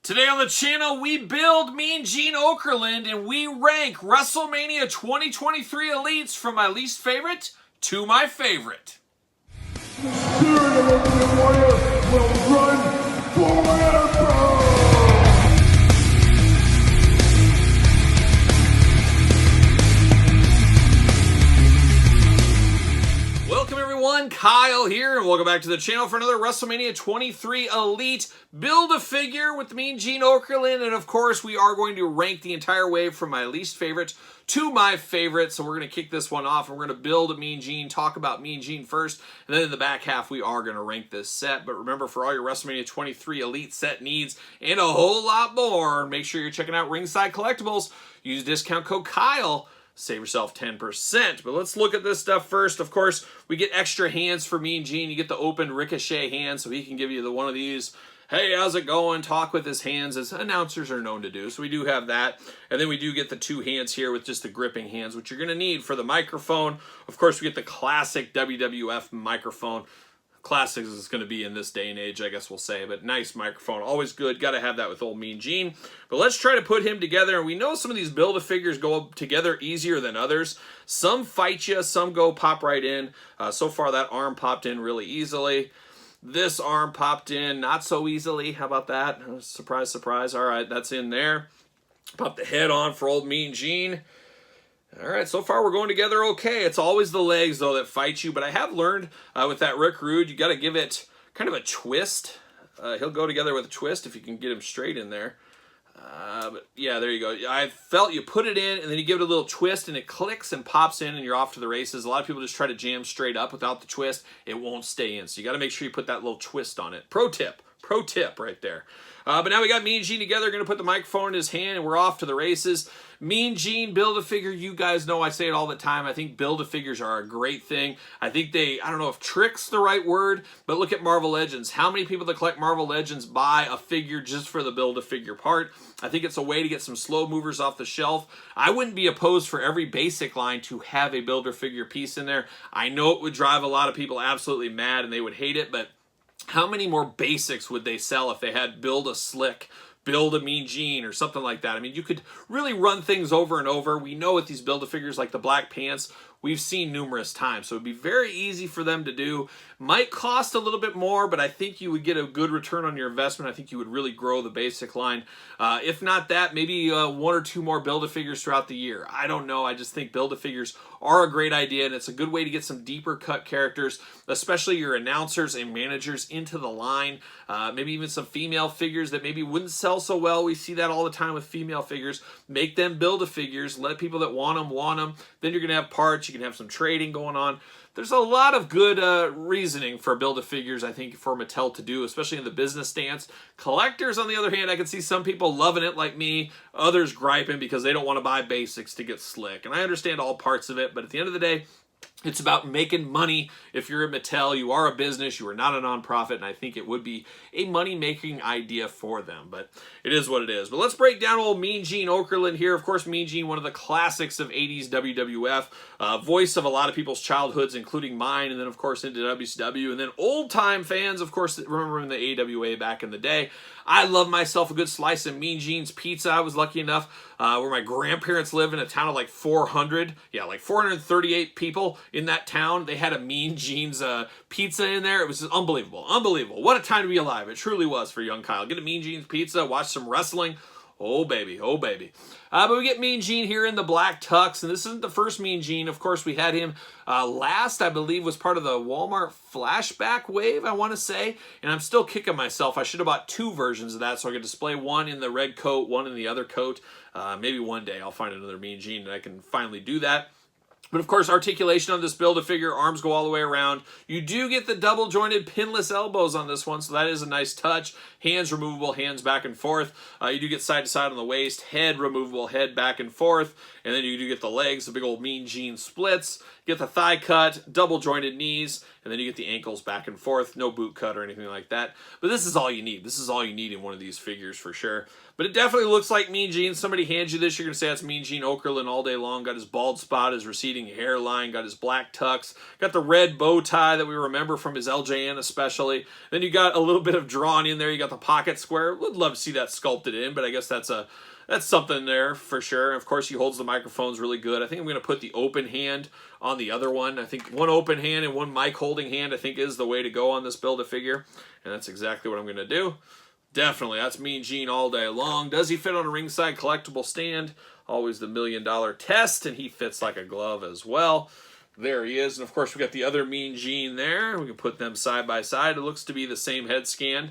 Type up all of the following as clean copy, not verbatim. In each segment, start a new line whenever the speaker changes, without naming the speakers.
Today on the channel, we build Mean Gene Okerlund and we rank WrestleMania 2023 Elites from my least favorite to my favorite.
The spirit of Ultimate Warrior will run forever!
Welcome everyone, Kyle here, and welcome back to the channel for another WrestleMania 23 Elite Build-A-Figure with the Mean Gene Okerlund, and of course we are going to rank the entire wave from my least favorite to my favorite, so we're going to kick this one off, and we're going to build a Mean Gene, talk about Mean Gene first, and then in the back half we are going to rank this set. But remember, for all your WrestleMania 23 Elite set needs and a whole lot more, make sure you're checking out Ringside Collectibles. Use discount code KYLE. Save yourself 10%. But let's look at this stuff first. Of course, we get extra hands for Mean Gene. You get the open Ricochet hand, so he can give you the one of these, hey, how's it going? Talk with his hands, as announcers are known to do. So we do have that. And then we do get the two hands here with just the gripping hands, which you're going to need for the microphone. Of course, we get the classic WWF microphone. Classics is going to be in this day and age, I guess we'll say, but nice microphone, always good. Got to have that with old Mean Gene. But let's try to put him together, and we know some of these Build-A-Figures go together easier than others. Some fight you, some go pop right in. So far, that arm popped in really easily. This arm popped in not so easily. How about that? Surprise, surprise. All right, that's in there. Pop the head on for old Mean Gene. All right, so far we're going together okay. It's always the legs, though, that fight you. But I have learned with that Rick Rude, you got to give it kind of a twist. He'll go together with a twist if you can get him straight in there. But yeah, there you go. I felt you put it in, and then you give it a little twist, and it clicks and pops in, and you're off to the races. A lot of people just try to jam straight up without the twist. It won't stay in, so you got to make sure you put that little twist on it. Pro tip right there. But now we got Mean Gene together. Going to put the microphone in his hand, and we're off to the races. Mean Gene, Build-A-Figure, you guys know I say it all the time. I think Build-A-Figures are a great thing. I think I don't know if trick's the right word, but look at Marvel Legends. How many people that collect Marvel Legends buy a figure just for the Build-A-Figure part? I think it's a way to get some slow movers off the shelf. I wouldn't be opposed for every basic line to have a Build-A-Figure piece in there. I know it would drive a lot of people absolutely mad and they would hate it, but how many more basics would they sell if they had Build a Slick, Build a Mean Gene, or something like that? I mean, you could really run things over and over. We know with these Build-A-Figures like the Black Pants, we've seen numerous times. So it'd be very easy for them to do. Might cost a little bit more, but I think you would get a good return on your investment. I think you would really grow the basic line. If not that, maybe one or two more Build-A-Figures throughout the year. I don't know. I just think Build-A-Figures are a great idea, and it's a good way to get some deeper cut characters, especially your announcers and managers, into the line. Maybe even some female figures that maybe wouldn't sell so well. We see that all the time with female figures. Make them Build-A-Figures. Let people that want them. Then you're going to have parts. You can have some trading going on. There's a lot of good reasoning for Build-A-Figures, I think, for Mattel to do, especially in the business stance. Collectors, on the other hand, I can see some people loving it like me, others griping because they don't want to buy basics to get slick. And I understand all parts of it, but at the end of the day, it's about making money. If you're at Mattel, you are a business, you are not a nonprofit, and I think it would be a money-making idea for them. But it is what it is. But let's break down old Mean Gene Okerlund here. Of course, Mean Gene, one of the classics of 80s WWF, voice of a lot of people's childhoods, including mine, and then, of course, into WCW. And then old-time fans, of course, remember in the AWA back in the day. I love myself a good slice of Mean Gene's pizza. I was lucky enough where my grandparents live in a town of like 438 people in that town. They had a Mean Gene's pizza in there. It was just unbelievable. Unbelievable. What a time to be alive. It truly was for young Kyle. Get a Mean Gene's pizza, watch some wrestling. Oh, baby. Oh, baby. But we get Mean Gene here in the black tux, and this isn't the first Mean Gene. Of course, we had him last, I believe, was part of the Walmart flashback wave, I want to say, and I'm still kicking myself. I should have bought two versions of that so I could display one in the red coat, one in the other coat. Maybe one day I'll find another Mean Gene and I can finally do that. But of course, articulation on this Build-A-Figure, arms go all the way around. You do get the double jointed pinless elbows on this one, so that is a nice touch. Hands removable, hands back and forth. You do get side to side on the waist, head removable, head back and forth. And then you do get the legs, the big old Mean Gene splits. Get the thigh cut, double jointed knees, and then you get the ankles back and forth, no boot cut or anything like that. But this is all you need. This is all you need in one of these figures for sure. But it definitely looks like Mean Gene. Somebody hands you this, you're going to say that's Mean Gene Okerlund all day long. Got his bald spot, his receding hairline, got his black tux, got the red bow tie that we remember from his LJN especially. Then you got a little bit of drawn in there. You got the pocket square. Would love to see that sculpted in, but I guess that's something there for sure. Of course, he holds the microphones really good. I think I'm going to put the open hand on the other one. I think one open hand and one mic holding hand I think is the way to go on this Build-A-Figure, and that's exactly what I'm going to do. Definitely, that's Mean Gene all day long. Does he fit on a ringside collectible stand? Always the $1 million test, and he fits like a glove as well. There he is, and of course we got the other Mean Gene there. We can put them side by side. It looks to be the same head scan.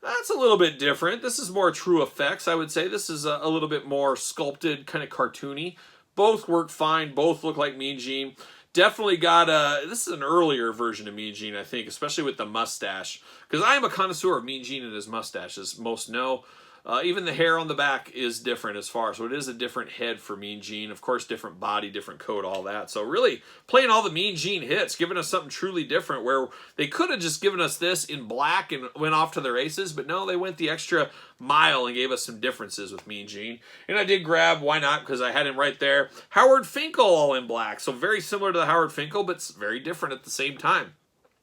That's a little bit different. This is more true effects, I would say. This is a little bit more sculpted, kind of cartoony. Both work fine. Both look like Mean Gene. Definitely got this is an earlier version of Mean Gene, I think, especially with the mustache. Because I am a connoisseur of Mean Gene and his mustache, as most know. Even the hair on the back is different as far, so it is a different head for Mean Gene. Of course, different body, different coat, all that. So really playing all the Mean Gene hits, giving us something truly different where they could have just given us this in black and went off to their aces, but no, they went the extra mile and gave us some differences with Mean Gene. And I did grab, why not, because I had him right there, Howard Finkel all in black. So very similar to the Howard Finkel, but very different at the same time.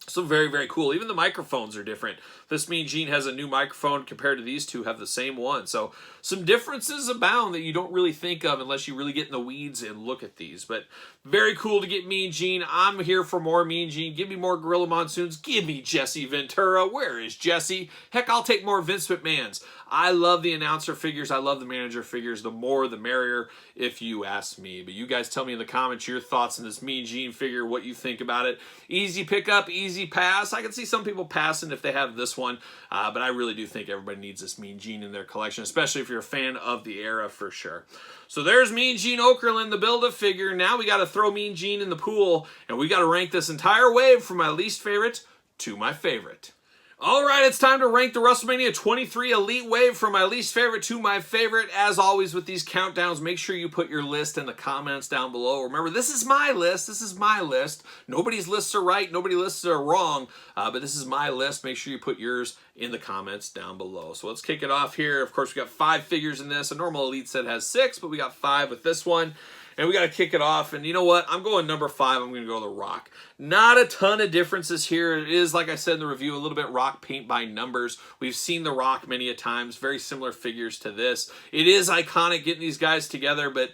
So very, very cool. Even the microphones are different. This Mean Gene has a new microphone compared to these two have the same one. So some differences abound that you don't really think of unless you really get in the weeds and look at these. But very cool to get Mean Gene. I'm here for more Mean Gene. Give me more Gorilla Monsoons. Give me Jesse Ventura. Where is Jesse? Heck, I'll take more Vince McMahon's. I love the announcer figures. I love the manager figures. The more, the merrier, if you ask me. But you guys tell me in the comments your thoughts on this Mean Gene figure, what you think about it. Easy pickup, easy pass. I can see some people passing if they have this one, but I really do think everybody needs this Mean Gene in their collection, especially if you're a fan of the era for sure. So there's Mean Gene Okerlund, the Build-A-Figure. Now we got to throw Mean Gene in the pool, and we got to rank this entire wave from my least favorite to my favorite. All right, it's time to rank the WrestleMania 23 Elite Wave from my least favorite to my favorite. As always with these countdowns, make sure you put your list in the comments down below. Remember, this is my list. This is my list. Nobody's lists are right. Nobody's lists are wrong, but this is my list. Make sure you put yours in the comments down below. So let's kick it off here. Of course, we got 5 figures in this. A normal Elite set has 6, but we got 5 with this one. And we got to kick it off. And you know what? I'm going number 5. I'm going to go The Rock. Not a ton of differences here. It is, like I said in the review, a little bit Rock paint by numbers. We've seen The Rock many a times. Very similar figures to this. It is iconic getting these guys together, but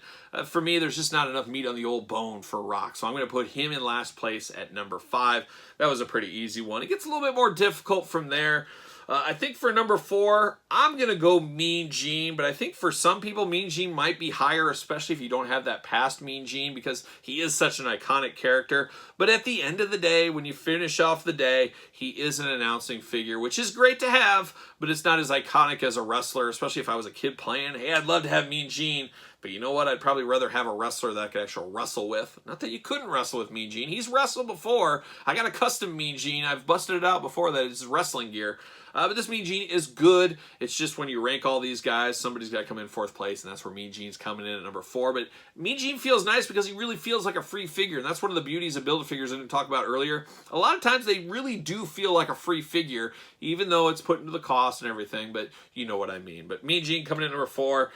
for me, there's just not enough meat on the old bone for Rock. So I'm going to put him in last place at number 5. That was a pretty easy one. It gets a little bit more difficult from there. I think for number 4, I'm going to go Mean Gene, but I think for some people, Mean Gene might be higher, especially if you don't have that past Mean Gene, because he is such an iconic character. But at the end of the day, when you finish off the day, he is an announcing figure, which is great to have, but it's not as iconic as a wrestler, especially if I was a kid playing. Hey, I'd love to have Mean Gene, but you know what? I'd probably rather have a wrestler that I could actually wrestle with. Not that you couldn't wrestle with Mean Gene. He's wrestled before. I got a custom Mean Gene. I've busted it out before that. It's wrestling gear. But this Mean Gene is good. It's just when you rank all these guys, somebody's got to come in 4th place, and that's where Mean Gene's coming in at number 4. But Mean Gene feels nice because he really feels like a free figure, and that's one of the beauties of Build-A-Figures I didn't talk about earlier. A lot of times they really do feel like a free figure, even though it's put into the cost and everything, but you know what I mean. But Mean Gene coming in at number 4.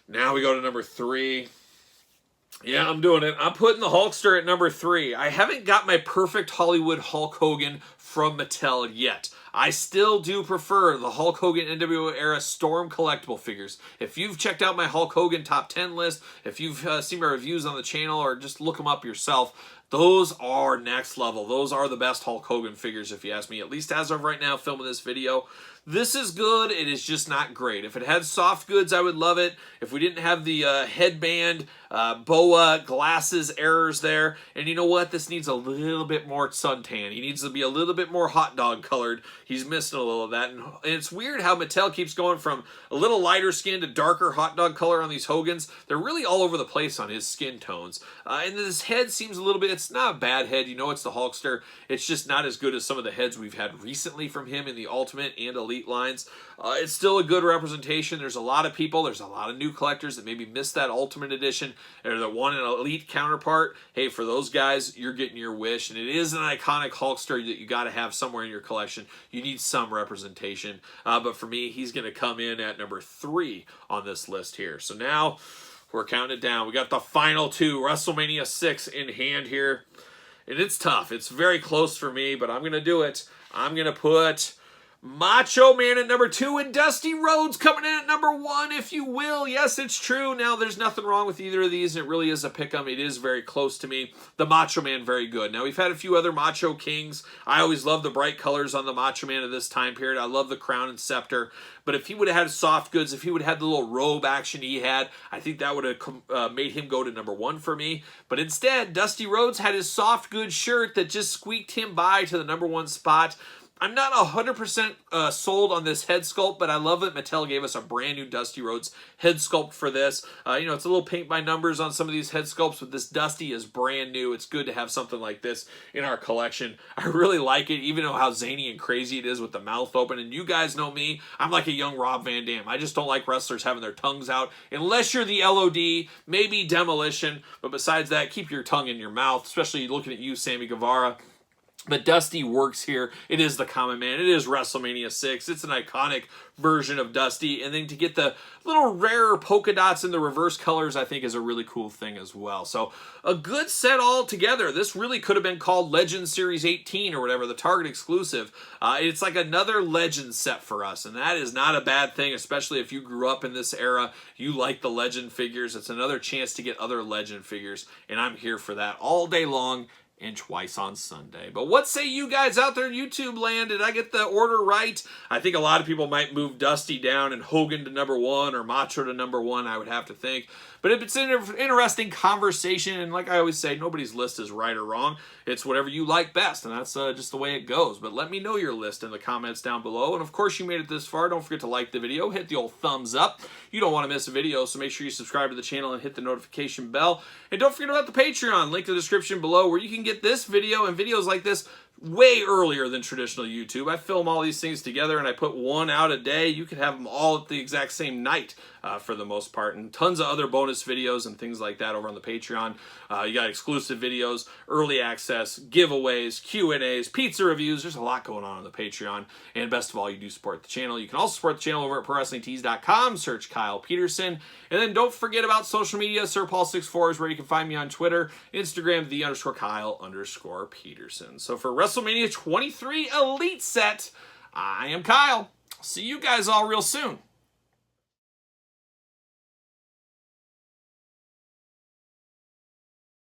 Now we go to number 3. Yeah, I'm doing it. I'm putting the Hulkster at number 3. I haven't got my perfect Hollywood Hulk Hogan from Mattel yet. I still do prefer the Hulk Hogan NWO era Storm collectible figures. If you've checked out my Hulk Hogan top 10 list, if you've seen my reviews on the channel, or just look them up yourself, those are next level. Those are the best Hulk Hogan figures, if you ask me, at least as of right now filming this video. This is good. It is just not great. If it had soft goods, I would love it. If we didn't have the headband, boa, glasses errors there. And you know what? This needs a little bit more suntan. He needs to be a little bit more hot dog colored. He's missing a little of that. And it's weird how Mattel keeps going from a little lighter skin to darker hot dog color on these Hogans. They're really all over the place on his skin tones. And his head seems a little bit, It's not a bad head. You know it's the Hulkster. It's just not as good as some of the heads we've had recently from him in the Ultimate and Elite lines. It's still a good representation. There's a lot of people, there's a lot of new collectors that maybe missed that Ultimate Edition or that want an Elite counterpart. Hey, for those guys, you're getting your wish. And it is an iconic Hulkster that you got to have somewhere in your collection. You need some representation. But for me, he's going to come in at number 3 on this list here. So now we're counting it down. We got the final 2, WrestleMania 6 in hand here. And it's tough. It's very close for me, but I'm going to do it. I'm going to put Macho Man at number 2 and Dusty Rhodes coming in at number 1, if you will. Yes, it's true. Now, there's nothing wrong with either of these. It really is a pick-em. It is very close to me. The Macho Man, very good. Now, we've had a few other Macho Kings. I always love the bright colors on the Macho Man of this time period. I love the crown and scepter. But if he would have had soft goods, if he would have had the little robe action he had, I think that would have made him go to number 1 for me. But instead, Dusty Rhodes had his soft goods shirt that just squeaked him by to the number 1 spot. I'm not 100% sold on this head sculpt, but I love that Mattel gave us a brand new Dusty Rhodes head sculpt for this. You know, it's a little paint by numbers on some of these head sculpts, but this Dusty is brand new. It's good to have something like this in our collection. I really like it, even though how zany and crazy it is with the mouth open. And you guys know me, I'm like a young Rob Van Dam. I just don't like wrestlers having their tongues out, unless you're the LOD, maybe Demolition. But besides that, keep your tongue in your mouth, especially looking at you, Sammy Guevara. But Dusty works here. It is the Common Man. It is WrestleMania 6. It's an iconic version of Dusty. And then to get the little rarer polka dots in the reverse colors, I think is a really cool thing as well. So a good set all together. This really could have been called Legend Series 18 or whatever, the Target exclusive. It's like another Legend set for us. And that is not a bad thing, especially if you grew up in this era. You like the Legend figures. It's another chance to get other Legend figures. And I'm here for that all day long and twice on Sunday. But what say you guys out there in YouTube land? Did I get the order right? I think a lot of people might move Dusty down and Hogan to number 1 or Macho to number 1, I would have to think. But it's an interesting conversation, and like I always say, nobody's list is right or wrong. It's whatever you like best, and that's just the way it goes. But let me know your list in the comments down below. And of course, you made it this far. Don't forget to like the video. Hit the old thumbs up. You don't want to miss a video, so make sure you subscribe to the channel and hit the notification bell. And don't forget about the Patreon. Link in the description below, where you can get this video and videos like this way earlier than traditional YouTube. I film all these things together and I put one out a day. You could have them all at the exact same night for the most part, and tons of other bonus videos and things like that over on the Patreon. You got exclusive videos, early access, giveaways, Q&As, pizza reviews. There's a lot going on the Patreon, and best of all, you do support the channel. You can also support the channel over at ProWrestlingTees.com. Search Kyle Peterson, and then don't forget about social media. SirPaul64 is where you can find me on Twitter, Instagram, _Kyle_Peterson. So for WrestleMania 23 Elite set, I am Kyle. See you guys all real soon.